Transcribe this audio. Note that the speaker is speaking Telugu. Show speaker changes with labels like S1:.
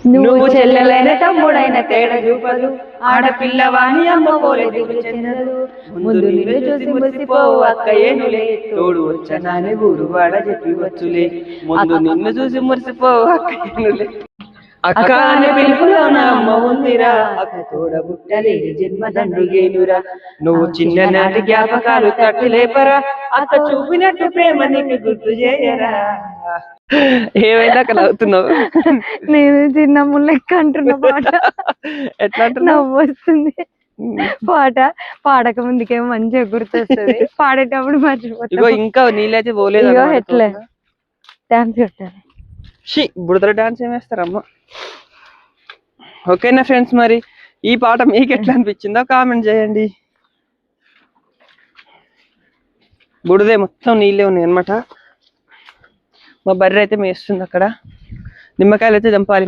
S1: నువ్వు చెల్లెలైన తమ్ముడైన తేడా చూపదు, ఆడపిల్లవాణి అమ్మ పోలే దిగు చెందదు. ముందు నిన్ను చూసి మురిసిపోవు అక్క ఏనులే, తోడు వచ్చనాని ఊరు వాడ చెప్పి వచ్చులే. ముందు నిన్ను చూసి మురిసిపోవు అక్క ఏనులే, అక్క అనే పిలుపులో నా అమ్మ ఉందిరా, అక్క తోడ బుట్టలేని జన్మ దండుగేనురా. నువ్వు చిన్ననాటి జ్ఞాపకాలు తట్టి లేపరా, అక్క చూపినట్టు ప్రేమ నీకు గుర్తు చేయరా. ఏమైనా అక్కడ అవుతున్నావు?
S2: నేను చిన్నమ్మ లెక్క అంటున్న పాట.
S1: ఎట్లా
S2: నవ్వు వస్తుంది. పాట పాడక ముందుకేమో మంచిగా గుర్తొస్తుంది, పాడేటప్పుడు మర్చిపోతా.
S1: ఇంకా నీళ్ళైతే పోలేదు.
S2: ఎట్లే డాన్స్ కొట్టాలి.
S1: బుడతల డాన్స్ ఏమేస్తారమ్మా? ఓకేనా ఫ్రెండ్స్, మరి ఈ పాట మీకు ఎట్లా అనిపించిందో కామెంట్ చేయండి. బుడదే మొత్తం నీళ్ళే ఉన్నాయి అనమాట. మా బర్రె అయితే మేస్తుంది అక్కడ. నిమ్మకాయలు అయితే దంపాలి.